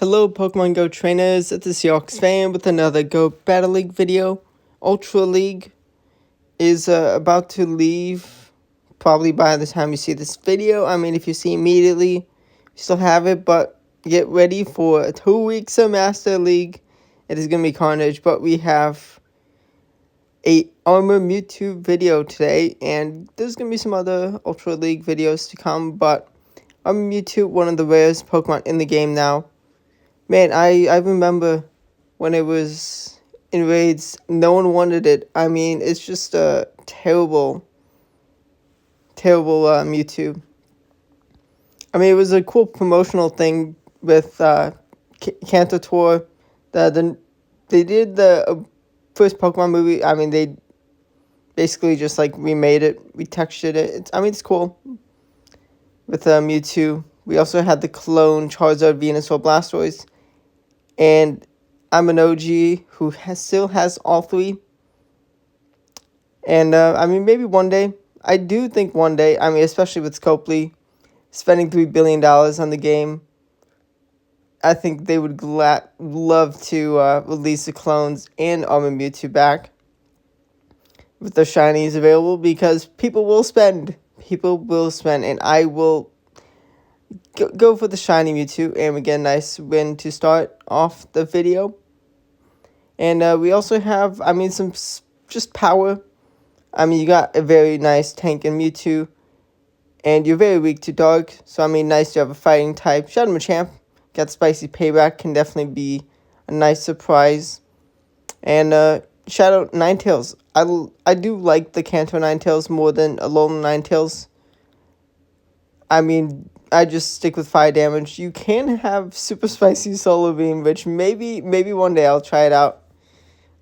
Hello Pokemon Go trainers, it's the Seahawks fan with another Go Battle League video. Ultra League is about to leave probably by the time you see this video. I mean, if you see immediately, you still have it, but get ready for 2 weeks of Master League. It is going to be carnage, but we have a Armored Mewtwo video today, and there's going to be some other Ultra League videos to come, but Armored Mewtwo, one of the rarest Pokemon in the game now. Man, I remember when it was in raids, no one wanted it. I mean, it's just a terrible Mewtwo. I mean, it was a cool promotional thing with Kanto Tour. They did the first Pokemon movie. I mean, they basically just like remade it, retextured it. It's cool with Mewtwo. We also had the clone Charizard, Venusaur, Blastoise. And I'm an OG who still has all three. And, I mean, maybe one day. I do think one day, I mean, especially with Scopely spending $3 billion on the game, I think they would love to release the clones and Armored Mewtwo back with the shinies available, because people will spend. People will spend, and I will go for the shiny Mewtwo, and we get a nice win to start off the video. And we also have, I mean, some just power. I mean, you got a very nice tank in Mewtwo, and you're very weak to Dark, so I mean, nice to have a fighting type. Shadow Machamp, got Spicy Payback, can definitely be a nice surprise. And Shadow Ninetales, I do like the Kanto Ninetales more than Alolan Ninetales. I mean, I just stick with fire damage. You can have Super Spicy Solar Beam, which maybe one day I'll try it out.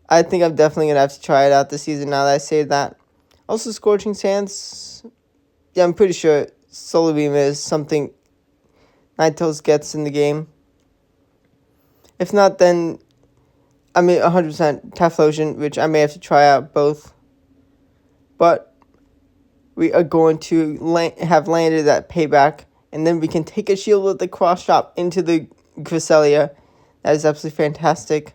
I think I'm definitely going to have to try it out this season now that I say that. Also, Scorching Sands. Yeah, I'm pretty sure Solar Beam is something Ninetales gets in the game. If not, then, I mean, 100% Typhlosion, which I may have to try out both. But we are going to have landed that Payback, and then we can take a shield with the cross chop into the Cresselia. That is absolutely fantastic.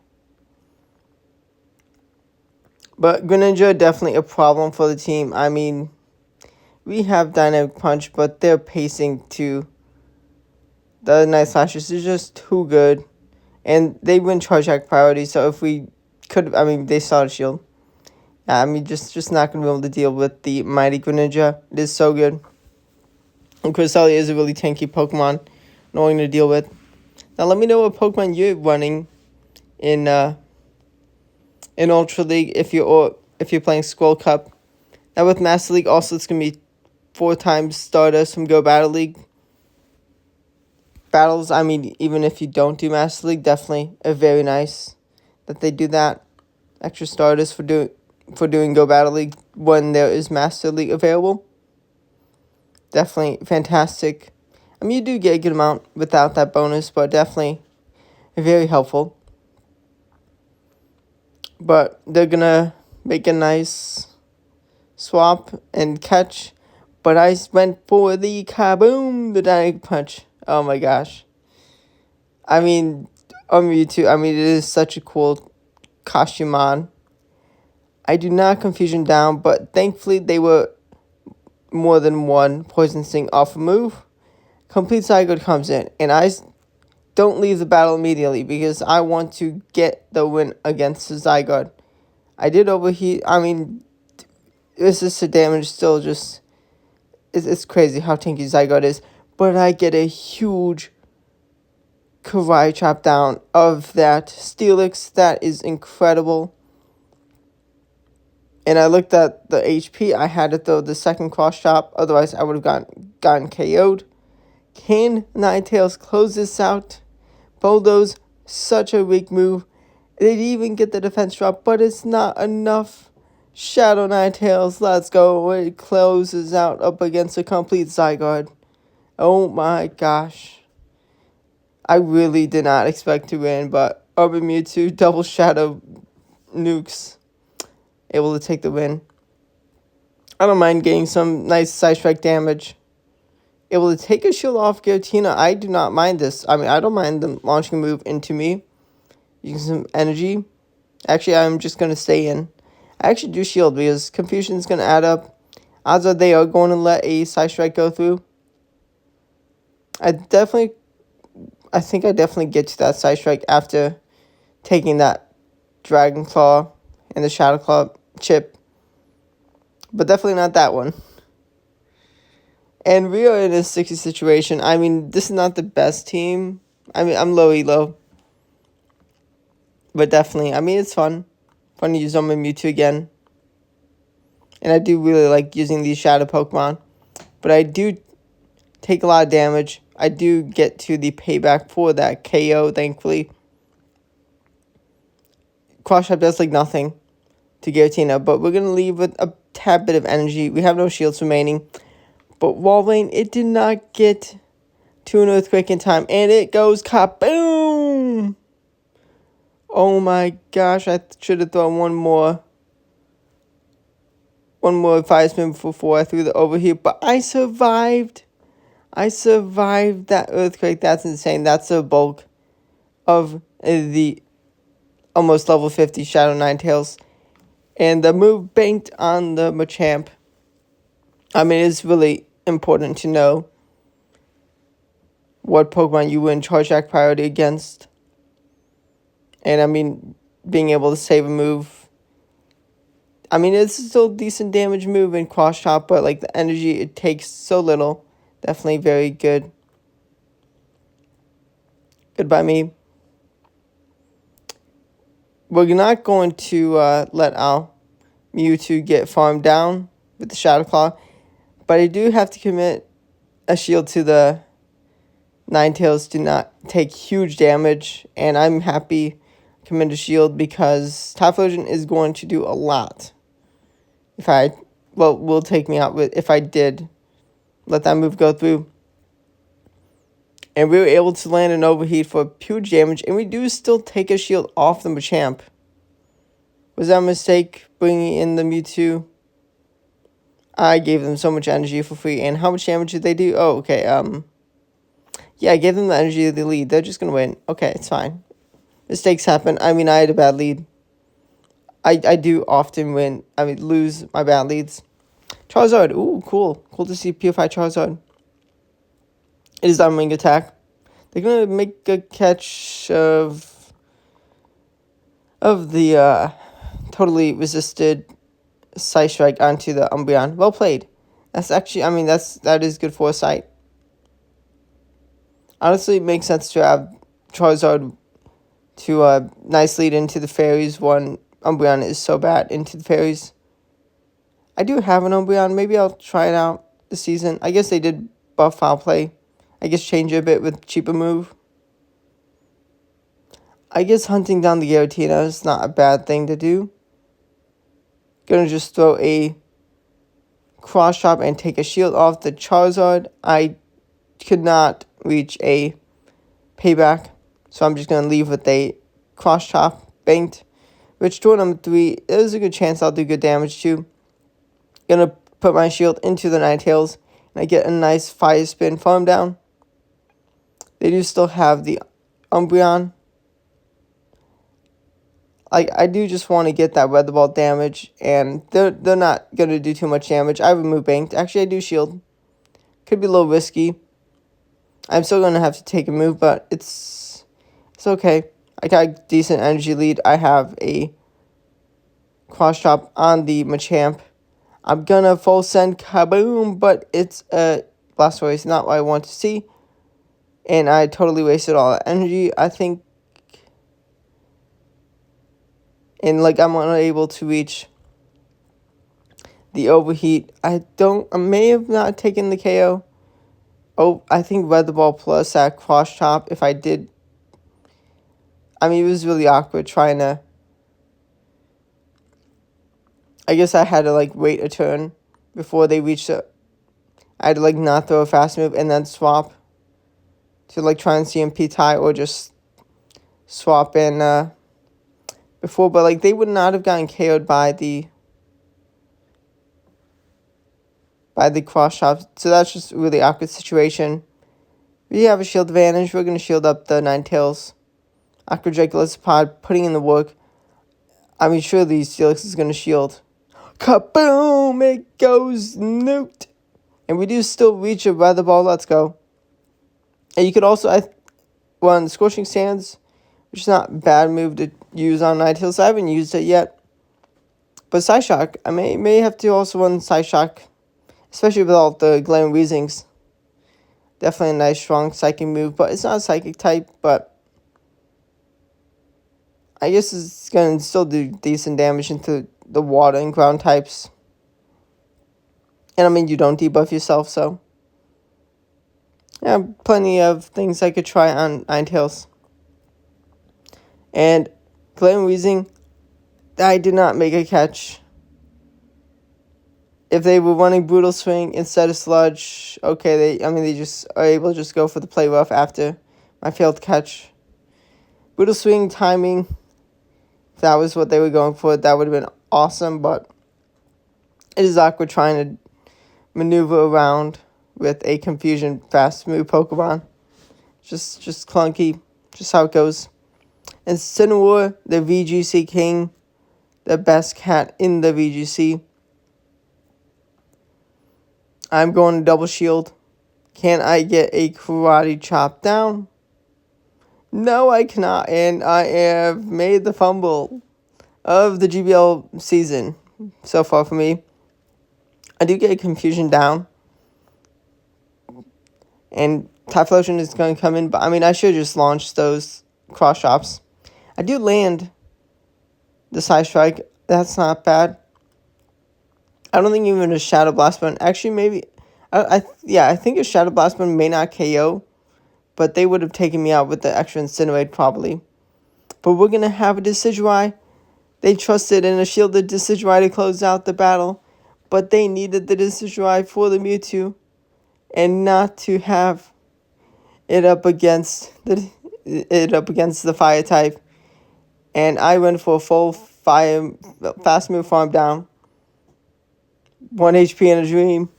But Greninja, definitely a problem for the team. I mean, we have Dynamic Punch, but their pacing to the Night Slashes is just too good. And they win Charge Attack priority, so if we could, I mean, they saw the shield. I mean, just not going to be able to deal with the mighty Greninja. It is so good. And Cresselia is a really tanky Pokemon, annoying to deal with. Now, let me know what Pokemon you're running in Ultra League if you're playing Scroll Cup. Now, with Master League, also it's going to be 4 times Stardust from Go Battle League. Battles, I mean, even if you don't do Master League, definitely a very nice that they do that. Extra Stardust for doing Go Battle League when there is Master League available. Definitely fantastic. I mean, you do get a good amount without that bonus, but definitely very helpful. But they're going to make a nice swap and catch. But I went for the kaboom, the Dynamic Punch. Oh my gosh. I mean, on Mewtwo, I mean, it is such a cool costume on. I do not confusion down, but thankfully they were more than one Poison Sting off a move. Complete Zygarde comes in, and I don't leave the battle immediately because I want to get the win against the Zygarde. I did overheat. I mean, resisted damage still just... It's crazy how tanky Zygarde is. But I get a huge Karai chop down of that Steelix. That is incredible. And I looked at the HP. I had to throw the second cross chop. Otherwise, I would have gotten KO'd. Can Ninetales close this out? Bulldoze, such a weak move. They didn't even get the defense drop, but it's not enough. Shadow Ninetales, let's go. It closes out up against a complete Zygarde. Oh my gosh. I really did not expect to win, but Armored Mewtwo, double Shadow nukes, able to take the win. I don't mind getting some nice side strike damage. able to take a shield off Giratina. I do not mind this. I mean, I don't mind them launching a move into me, using some energy. Actually, I'm just going to stay in. I actually do shield because confusion is going to add up. Odds are they are going to let a Side Strike go through. I think I definitely get to that Side Strike after taking that Dragon Claw and the Shadow Claw chip. But definitely not that one. And we are in a 60 situation. I mean, this is not the best team. I mean, I'm low elo. But definitely, I mean, it's fun. Fun to use on my Mewtwo again. And I do really like using these Shadow Pokemon. But I do take a lot of damage. I do get to the payback for that KO, thankfully. Cross Shot does like nothing to Giratina. But we're going to leave with a tad bit of energy. We have no shields remaining. But Walrein, it did not get to an Earthquake in time. And it goes kaboom! Oh my gosh, I should have thrown one more fire spin before I threw the overheat. But I survived. I survived that Earthquake. That's insane. That's the bulk of the almost level 50 Shadow Ninetales. And the move banked on the Machamp. I mean, it's really important to know what Pokemon you win Charge Attack priority against. And I mean, being able to save a move. I mean, it's still a decent damage move in Cross Chop, but like the energy it takes so little. Definitely very good. Good by me. We're not going to let our Mewtwo get farmed down with the Shadow Claw. But I do have to commit a shield to the Ninetales to not take huge damage. And I'm happy to commit a shield because Typhlosion is going to do a lot. Will take me out if I did let that move go through. And we were able to land an overheat for huge damage. And we do still take a shield off the Machamp. Was that a mistake bringing in the Mewtwo? I gave them so much energy for free. And how much damage did they do? Oh, okay. Yeah, I gave them the energy of the lead. They're just going to win. Okay, it's fine. Mistakes happen. I mean, I had a bad lead. I do often lose my bad leads. Charizard. Ooh, cool. Cool to see Purify Charizard. It is on wing attack. They're going to make a catch of the totally resisted Side Strike onto the Umbreon. Well played. That's actually, I mean, that is good foresight. Honestly, it makes sense to have Charizard to nice lead into the fairies when Umbreon is so bad into the fairies. I do have an Umbreon. Maybe I'll try it out this season. I guess they did buff foul play. I guess change it a bit with cheaper move. I guess hunting down the Giratina is not a bad thing to do. Gonna just throw a Cross Chop and take a shield off the Charizard. I could not reach a payback, so I'm just gonna leave with a Cross Chop banked. Which door number 3, there's a good chance I'll do good damage too. Gonna put my shield into the Ninetales, and I get a nice fire spin farm down. They do still have the Umbreon. I do just want to get that weather ball damage, and they're not going to do too much damage. I remove banked. Actually, I do shield. Could be a little risky. I'm still going to have to take a move, but it's okay. I got a decent energy lead. I have a Cross Chop on the Machamp. I'm going to full send kaboom, but it's a Blastoise, not what I want to see. And I totally wasted all that energy, I think. And I'm unable to reach the overheat. I may have not taken the KO. Oh, I think Weather Ball plus that Cross Chop. If I did, I mean, it was really awkward trying to. I guess I had to wait a turn before they reached it. I had to not throw a fast move and then swap to try and CMP tie or just swap in before. But they would not have gotten KO'd by the by the cross shop. So that's just a really awkward situation. We have a shield advantage. We're going to shield up the Ninetales. Aqua Dracolicipod putting in the work. I mean, surely Steelix is going to shield. Kaboom! It goes nuked. And we do still reach a weather ball. Let's go. And you could also, on Scorching Sands, which is not a bad move to use on Ninetales. I haven't used it yet. But Psyshock, I may have to also run Psyshock, especially with all the Glaring Weezings. Definitely a nice, strong Psychic move, but it's not a Psychic type, but I guess it's going to still do decent damage into the Water and Ground types. And I mean, you don't debuff yourself, so yeah, plenty of things I could try on Ninetales. And Glaring Weezing, I did not make a catch. If they were running Brutal Swing instead of Sludge, okay, they just are able to just go for the play rough after my failed catch. Brutal Swing timing, if that was what they were going for, that would have been awesome, but it is awkward trying to maneuver around with a Confusion fast move Pokemon. Just clunky, just how it goes. And Cineroar, the VGC King, the best cat in the VGC. I'm going to double shield. Can I get a Karate Chop down? No, I cannot. And I have made the fumble of the GBL season so far for me. I do get a Confusion down. And Typhlosion is going to come in. But I mean, I should just launch those cross shops. I do land the Side Strike. That's not bad. I don't think even a Shadow Blast Button. Actually, maybe. I think a Shadow Blast Button may not KO. But they would have taken me out with the extra Incinerate probably. But we're going to have a Decidueye. They trusted in a shielded Decidueye to close out the battle. But they needed the Decidueye for the Mewtwo. And not to have it up against the Fire type. And I went for a full Fire fast move farm down. 1 HP in a dream.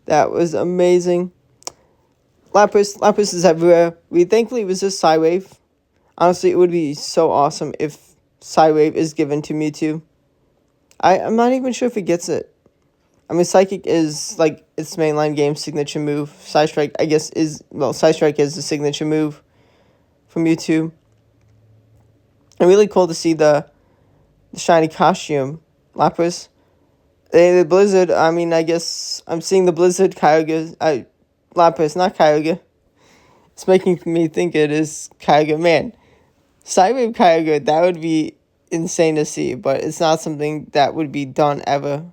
That was amazing. Lapras is everywhere. Thankfully it was just Psywave. Honestly, it would be so awesome if Psywave is given to Mewtwo. I'm not even sure if it gets it. I mean, Psychic is like its mainline game signature move. Side Strike, I guess, Side Strike is the signature move for Mewtwo. And really cool to see the shiny costume, Lapras. The Blizzard, I mean, I guess I'm seeing the Blizzard Kyogre. Lapras, not Kyogre. It's making me think it is Kyogre. Man, Psywave Kyogre, that would be insane to see, but it's not something that would be done ever.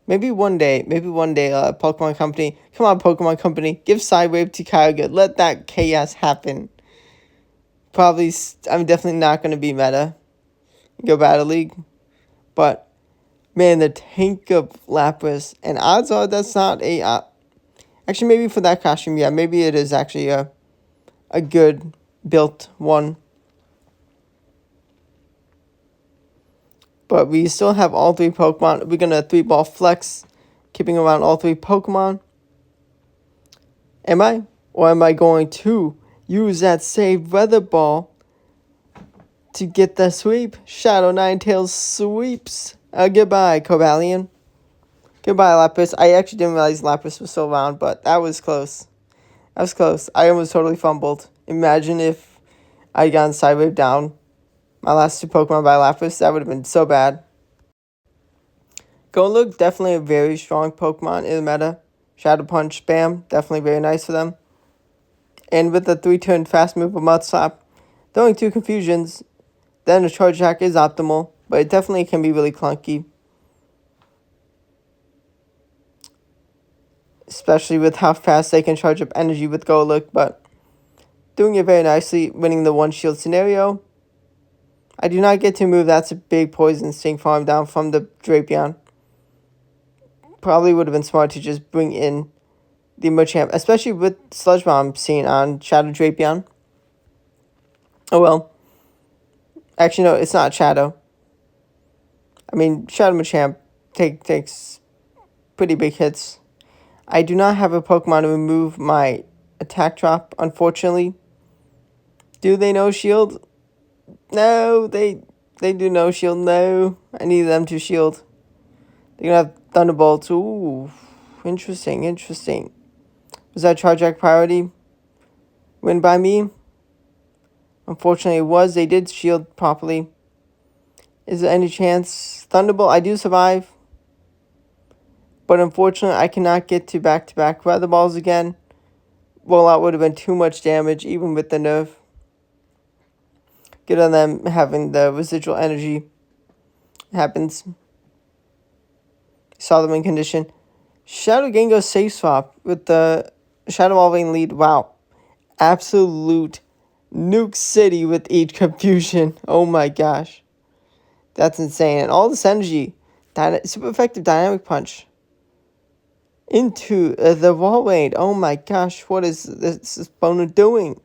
Maybe one day, Pokemon Company. Come on, Pokemon Company. Give Psywave to Kyogre. Let that chaos happen. Probably, I'm definitely not going to be meta. Go Battle League. But, man, the tank of Lapras. And odds are that's not a... actually, maybe for that costume, yeah. Maybe it is actually a good built one. But we still have all 3 Pokemon. We're going to 3-ball flex, keeping around all 3 Pokemon. Am I? Or am I going to use that saved Weather Ball to get the sweep? Shadow Ninetales sweeps. Goodbye, Cobalion. Goodbye, Lapras. I actually didn't realize Lapras was still around, but that was close. That was close. I almost totally fumbled. Imagine if I got Psywave down. My last 2 Pokemon by Lapras, that would have been so bad. Golug, definitely a very strong Pokemon in the meta. Shadow Punch, Spam, definitely very nice for them. And with the 3-turn fast move of Mud Slap, throwing 2 Confusions, then a Charge Attack is optimal, but it definitely can be really clunky. Especially with how fast they can charge up energy with Golug, but doing it very nicely, winning the 1 shield scenario. I do not get to move. That's a big Poison Sting farm down from the Drapion. Probably would have been smart to just bring in the Machamp, especially with Sludge Bomb seen on Shadow Drapion. Oh well. Actually, no, it's not Shadow. I mean, Shadow Machamp takes pretty big hits. I do not have a Pokemon to remove my attack drop, unfortunately. Do they no shield? No, they do no shield. No, I need them to shield. They're gonna have Thunderbolts. Ooh, interesting, interesting. Was that Charge Act priority? Win by me? Unfortunately, it was. They did shield properly. Is there any chance? Thunderbolt, I do survive. But unfortunately, I cannot get to back-to-back Weather Balls again. Well, that would have been too much damage, even with the nerf. Good on them having the residual energy. It happens. Saw them in condition. Shadow Gengar safe swap with the Shadow Walrein lead. Wow. Absolute nuke city with each confusion. Oh my gosh. That's insane. And all this energy. Super effective dynamic punch. Into the Walrein. Oh my gosh. What is this opponent doing?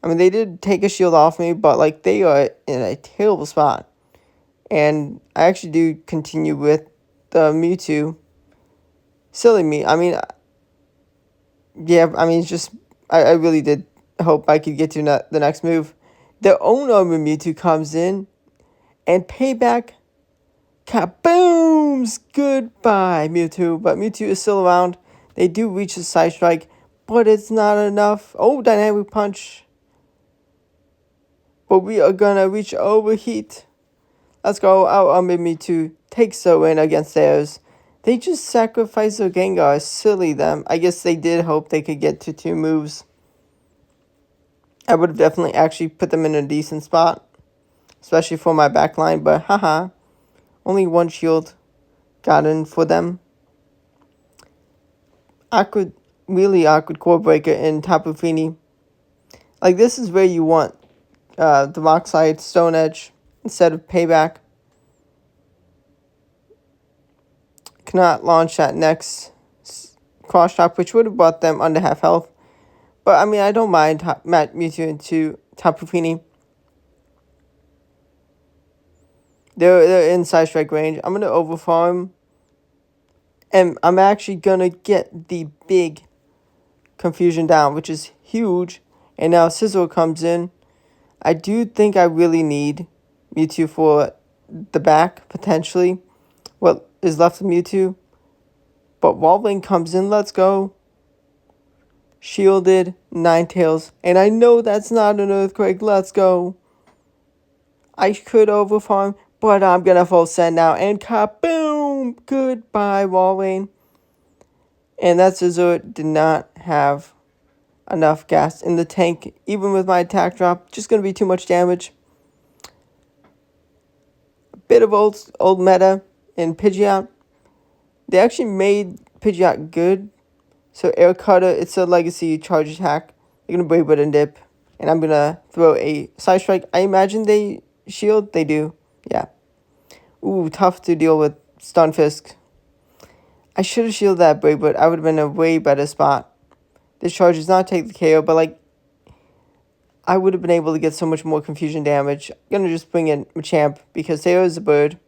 I mean, they did take a shield off me, but like they are in a terrible spot. And I actually do continue with the Mewtwo. Silly me. I mean, yeah, I mean, it's just, I really did hope I could get to the next move. The owner of Mewtwo comes in, and payback, kabooms! Goodbye, Mewtwo. But Mewtwo is still around. They do reach the Side Strike, but it's not enough. Oh, Dynamic Punch. But we are gonna reach Overheat. Let's go. Our Mewtwo takes the win against theirs. They just sacrificed their Gengar. Silly them. I guess they did hope they could get to 2 moves. I would have definitely actually put them in a decent spot. Especially for my backline. But haha. Only 1 shield gotten for them. Really awkward Core Breaker in Tapu Fini. Like, this is where you want the Rock Slide Stone Edge instead of Payback. Cannot launch that next cross chop, which would have brought them under half health. But I mean, I don't mind Mewtwo into Tapu Fini. They're in Side Strike range. I'm gonna overfarm, and I'm actually gonna get the big confusion down, which is huge. And now Scizor comes in. I do think I really need Mewtwo for the back potentially. What is left of Mewtwo? But Walrein comes in, let's go. Shielded, Ninetales. And I know that's not an Earthquake, let's go. I could overfarm, but I'm gonna full send now. And kaboom! Goodbye, Walrein. And that Scizor did not have enough gas in the tank. Even with my attack drop, just gonna be too much damage. A bit of old meta in Pidgeot. They actually made Pidgeot good. So Air Cutter, it's a legacy charge attack. They're going to Brave Bird and Dip. And I'm going to throw a Side Strike. I imagine they shield. They do. Yeah. Ooh, tough to deal with Stunfisk. I should have shielded that Brave Bird. I would have been in a way better spot. This charge does not take the KO, but like, I would have been able to get so much more confusion damage. I'm going to just bring in Machamp because there is a bird.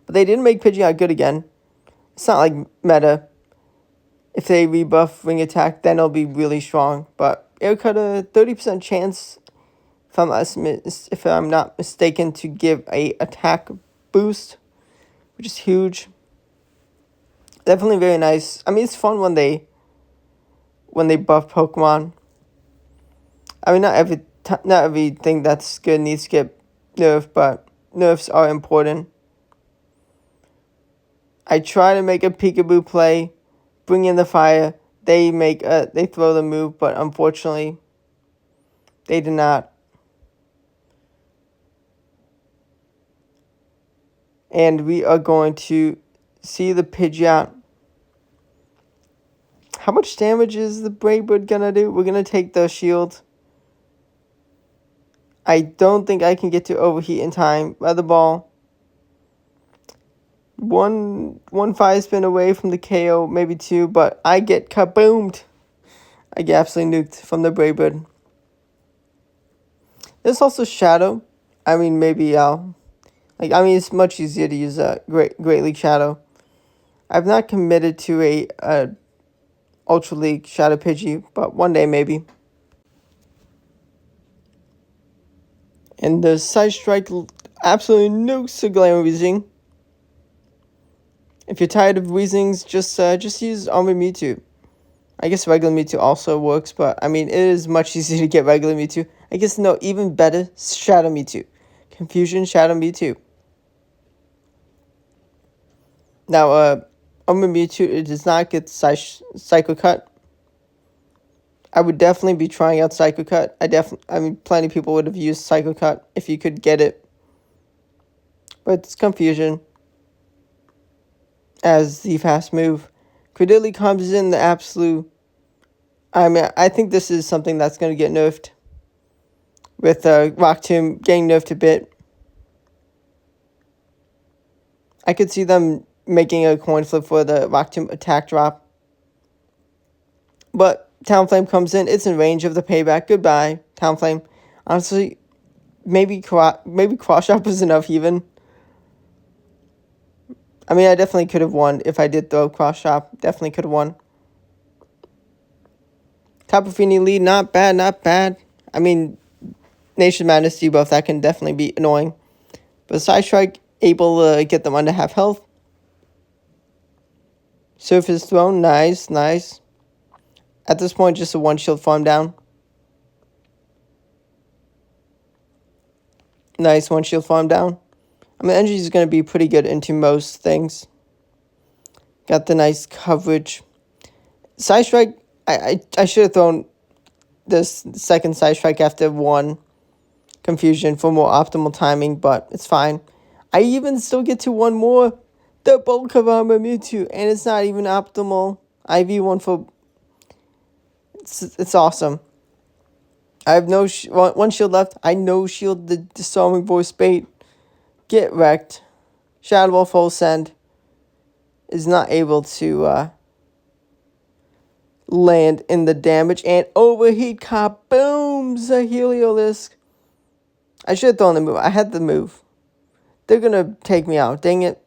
But they didn't make Pidgeot good again. It's not like meta. If they rebuff Ring Attack, then it'll be really strong. But Air Cutter, 30% chance, if I'm not mistaken, to give a attack boost, which is huge. Definitely very nice. I mean, it's fun when they buff Pokemon. I mean, not everything that's good needs to get nerfed, but nerfs are important. I try to make a peekaboo play, bring in the fire. They throw the move, but unfortunately, they did not. And we are going to see the Pidgeot. How much damage is the Brave Bird gonna do? We're gonna take the shield. I don't think I can get to Overheat in time. Weather Ball. One fire spin away from the KO, maybe 2, but I get kaboomed. I get absolutely nuked from the Brave Bird. There's also Shadow. I mean, maybe it's much easier to use a Great League Shadow. I've not committed to a Ultra League Shadow Pidgey, but one day maybe. And the Side Strike absolutely nukes the Glamour Weezing. If you're tired of Weezings, just use Armored Mewtwo. I guess regular Mewtwo also works, but I mean, it is much easier to get regular Mewtwo. I guess no, even better, Shadow Mewtwo. Confusion Shadow Mewtwo. Now, Armored Mewtwo, it does not get Psycho Cut. I would definitely be trying out Psycho Cut. I mean, plenty of people would have used Psycho Cut if you could get it. But it's Confusion as the fast move. Credility comes in the absolute. I mean, I think this is something that's going to get nerfed. With Rock Tomb getting nerfed a bit. I could see them making a coin flip for the Rock Tomb attack drop. But Talonflame comes in. It's in range of the payback. Goodbye, Talonflame. Honestly, maybe Cross Shop was enough even. I mean, I definitely could have won if I did throw Cross Shop. Definitely could have won. Tapu Fini lead, not bad, not bad. I mean, Nation Madness debuff, that can definitely be annoying. But Side Strike, able to get them under half health. Surface Thrown, nice, nice. At this point, just a one shield farm down. Nice one shield farm down. I mean, energy is going to be pretty good into most things. Got the nice coverage. Side Strike, I should have thrown this second Side Strike after one Confusion for more optimal timing, but it's fine. I even still get to one more. The bulk of Armored Mewtwo, and it's not even optimal. IV one for... It's awesome. I have no one shield left. I no shield the Disarming Voice bait. Get wrecked. Shadow Ball full send. Is not able to land in the damage. And Overheat kabooms a Heliolisk. I should have thrown the move. I had the move. They're going to take me out. Dang it.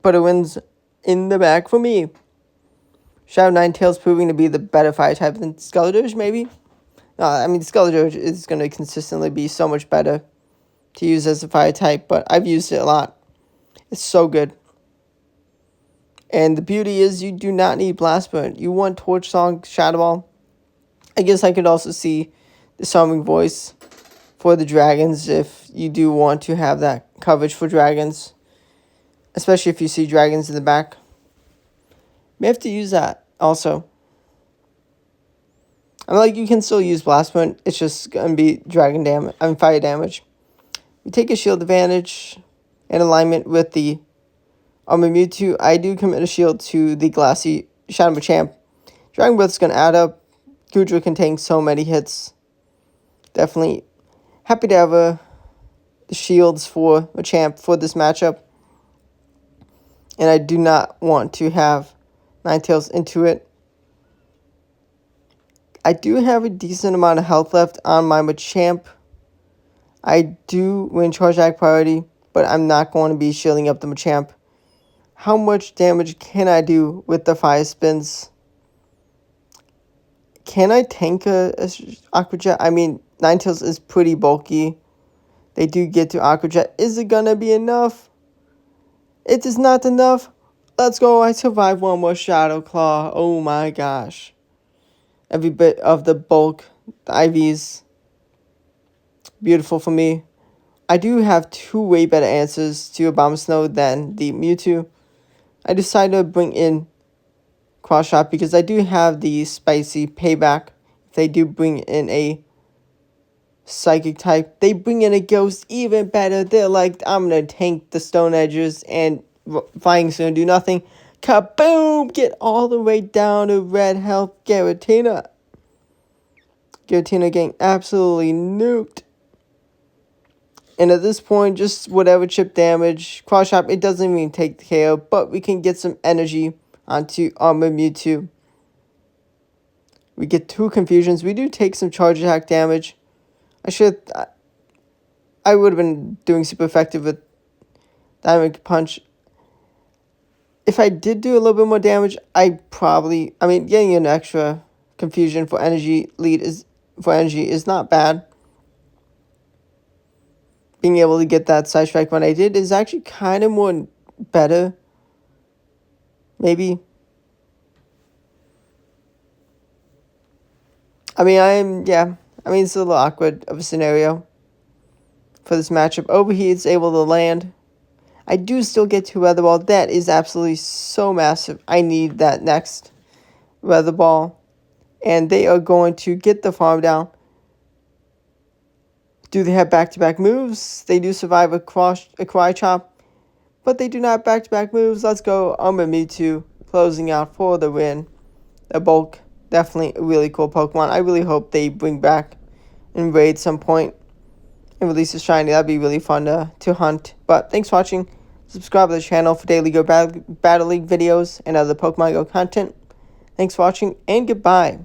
But it wins in the back for me. Shadow Ninetales proving to be the better fire type than Skeletorge, maybe? No, I mean, Skeletorge is going to consistently be so much better to use as a fire type, but I've used it a lot. It's so good. And the beauty is you do not need Blast Burn. You want Torch Song, Shadow Ball. I guess I could also see the Summoning Voice for the dragons if you do want to have that coverage for dragons. Especially if you see dragons in the back. May have to use that also. I mean, like, you can still use Blast Burn. It's just going to be dragon damage. I mean, fire damage. We take a shield advantage in alignment with the Armored Mewtwo. I do commit a shield to the Glassy Shadow Machamp. Dragon Breath is going to add up. Goodra can take so many hits. Definitely happy to have the shields for Machamp for this matchup. And I do not want to have Ninetales into it. I do have a decent amount of health left on my Machamp. I do win Charge Act priority, but I'm not going to be shielding up the Machamp. How much damage can I do with the Fire Spins? Can I tank a Aqua Jet? I mean, Ninetales is pretty bulky. They do get to Aqua Jet. Is it going to be enough? It is not enough. Let's go. I survived one more Shadow Claw. Oh my gosh. Every bit of the bulk, the IVs. Beautiful for me. I do have two way better answers to Abomasnow than the Mewtwo. I decided to bring in Cross Shot because I do have the spicy payback. If they do bring in a Psychic type, they bring in a Ghost, even better. They're like, I'm going to tank the Stone Edges and Flying's going to do nothing. Kaboom! Get all the way down to red health. Giratina. Giratina getting absolutely nuked. And at this point, just whatever chip damage. Cross Shot, it doesn't even take the KO, but we can get some energy onto Armored Mewtwo. We get two Confusions. We do take some Charge Attack damage. I would have been doing super effective with Dynamic Punch. If I did do a little bit more damage, getting an extra confusion for energy is not bad. Being able to get that side strike when I did is actually kind of more better. Maybe. It's a little awkward of a scenario for this matchup. Overheat's able to land. I do still get 2 weather ball. That is absolutely so massive. I need that next weather ball. And they are going to get the farm down. Do they have back-to-back moves? They do survive a Cry Chop, but they do not back-to-back moves. Let's go Armored Mewtwo closing out for the win. The bulk, definitely a really cool Pokemon. I really hope they bring back and raid some point and release a shiny. That'd be really fun to hunt. But thanks for watching. Subscribe to the channel for daily Go Battle League videos and other Pokemon Go content. Thanks for watching and goodbye.